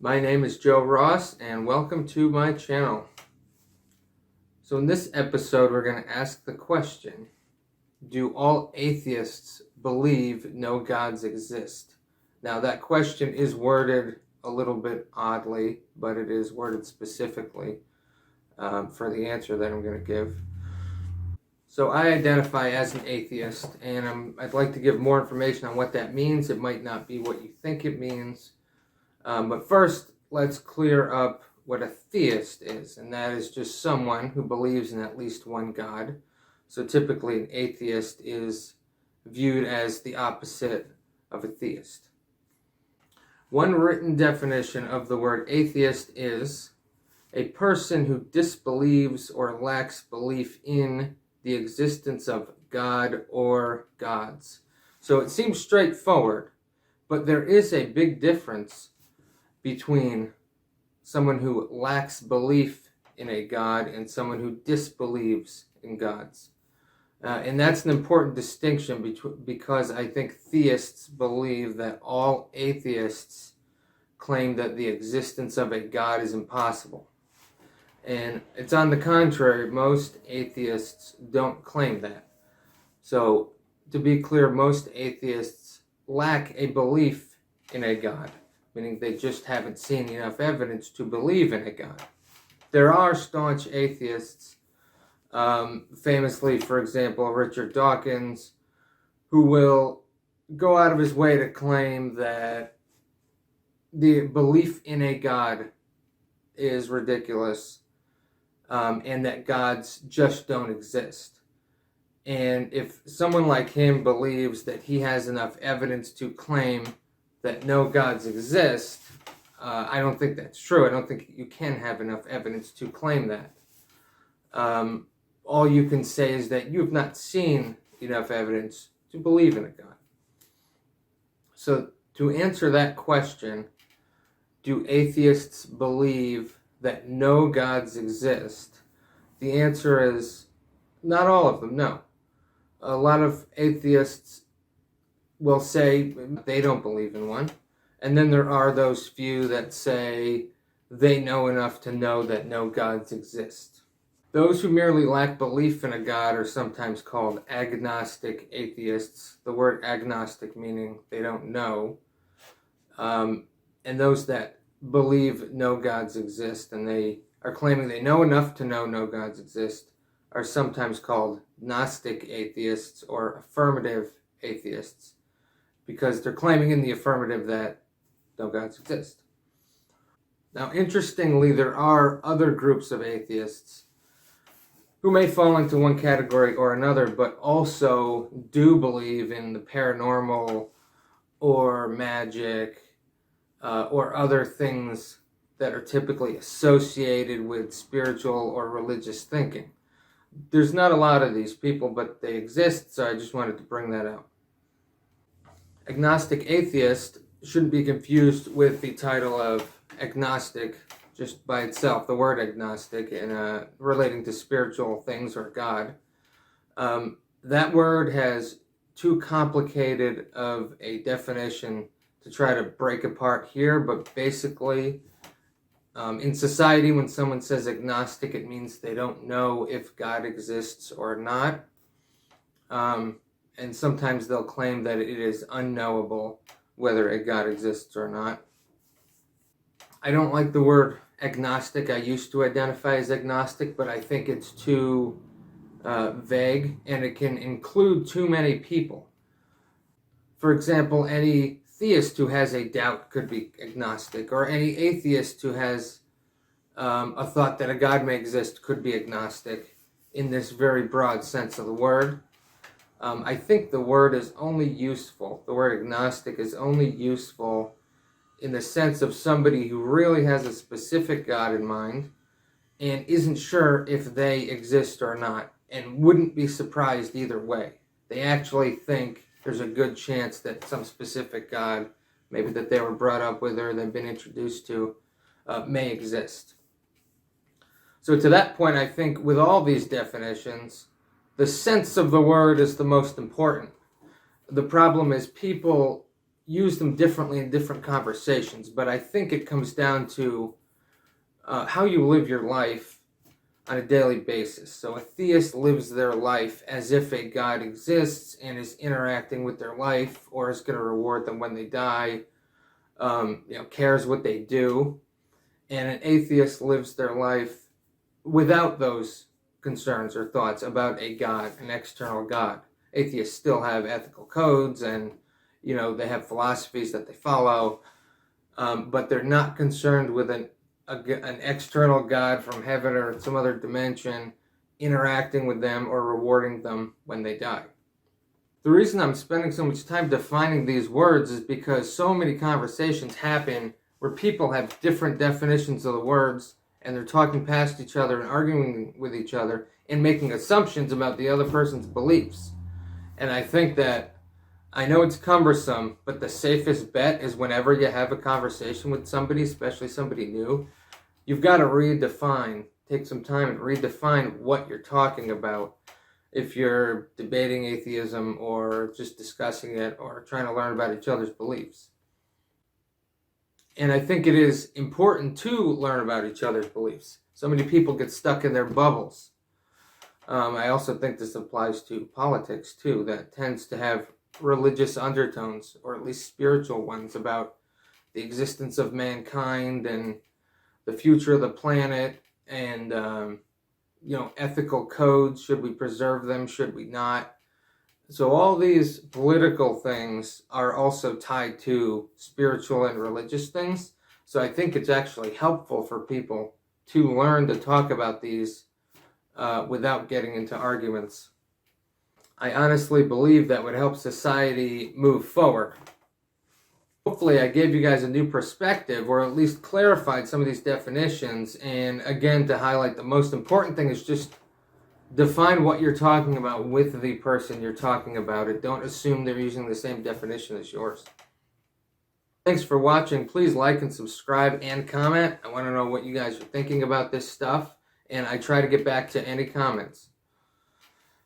My name is Joe Ross, and welcome to my channel. So in this episode, we're going to ask the question, do all atheists believe no gods exist? Now, that question is worded a little bit oddly, but it is worded specifically for the answer that I'm going to give. So I identify as an atheist, and I'd like to give more information on what that means. It might not be what you think it means. But first, let's clear up what a theist is, and that is just someone who believes in at least one God. So typically an atheist is viewed as the opposite of a theist. One written definition of the word atheist is a person who disbelieves or lacks belief in the existence of God or gods. So it seems straightforward, but there is a big difference between someone who lacks belief in a God and someone who disbelieves in gods. And that's an important distinction because I think theists believe that all atheists claim that the existence of a God is impossible. And it's on the contrary, most atheists don't claim that. So, to be clear, most atheists lack a belief in a God, meaning they just haven't seen enough evidence to believe in a God. There are staunch atheists, famously, for example, Richard Dawkins, who will go out of his way to claim that the belief in a God is ridiculous, and that gods just don't exist. And if someone like him believes that he has enough evidence to claim that no gods exist, I don't think that's true. I don't think you can have enough evidence to claim that. All you can say is that you have not seen enough evidence to believe in a God. So to answer that question, do atheists believe that no gods exist? The answer is not all of them, no. A lot of atheists will say they don't believe in one. And then there are those few that say they know enough to know that no gods exist. Those who merely lack belief in a God are sometimes called agnostic atheists. The word agnostic meaning they don't know. And those that believe no gods exist and they are claiming they know enough to know no gods exist are sometimes called gnostic atheists or affirmative atheists, because they're claiming in the affirmative that no gods exist. Now, interestingly, there are other groups of atheists who may fall into one category or another, but also do believe in the paranormal or magic or other things that are typically associated with spiritual or religious thinking. There's not a lot of these people, but they exist, so I just wanted to bring that out. Agnostic atheist shouldn't be confused with the title of agnostic just by itself, the word agnostic, and relating to spiritual things or God. That word has too complicated of a definition to try to break apart here, but basically, in society, when someone says agnostic, it means they don't know if God exists or not. And sometimes they'll claim that it is unknowable whether a God exists or not. I don't like the word agnostic. I used to identify as agnostic, but I think it's too vague, and it can include too many people. For example, any theist who has a doubt could be agnostic, or any atheist who has a thought that a God may exist could be agnostic in this very broad sense of the word. I think the word is only useful, the word agnostic is only useful in the sense of somebody who really has a specific God in mind and isn't sure if they exist or not, and wouldn't be surprised either way. They actually think there's a good chance that some specific God, maybe that they were brought up with or they've been introduced to, may exist. So to that point, I think with all these definitions, the sense of the word is the most important. The problem is people use them differently in different conversations, but I think it comes down to how you live your life on a daily basis. So a theist lives their life as if a God exists and is interacting with their life, or is going to reward them when they die, cares what they do. And an atheist lives their life without those concerns or thoughts about a God, an external God. Atheists still have ethical codes, and they have philosophies that they follow, but they're not concerned with an external God from heaven or some other dimension interacting with them or rewarding them when they die. The reason I'm spending so much time defining these words is because so many conversations happen where people have different definitions of the words, and they're talking past each other and arguing with each other and making assumptions about the other person's beliefs. And I think that, I know it's cumbersome, but the safest bet is whenever you have a conversation with somebody, especially somebody new, you've got to take some time and redefine what you're talking about. If you're debating atheism or just discussing it or trying to learn about each other's beliefs. And I think it is important to learn about each other's beliefs. So many people get stuck in their bubbles. I also think this applies to politics too, that tends to have religious undertones, or at least spiritual ones, about the existence of mankind and the future of the planet, and ethical codes. Should we preserve them? Should we not? So all these political things are also tied to spiritual and religious things. So I think it's actually helpful for people to learn to talk about these without getting into arguments. I honestly believe that would help society move forward. Hopefully I gave you guys a new perspective, or at least clarified some of these definitions. And again, to highlight, the most important thing is just define what you're talking about with the person you're talking about it. Don't assume they're using the same definition as yours. Thanks for watching. Please like and subscribe and comment. I want to know what you guys are thinking about this stuff, and I try to get back to any comments.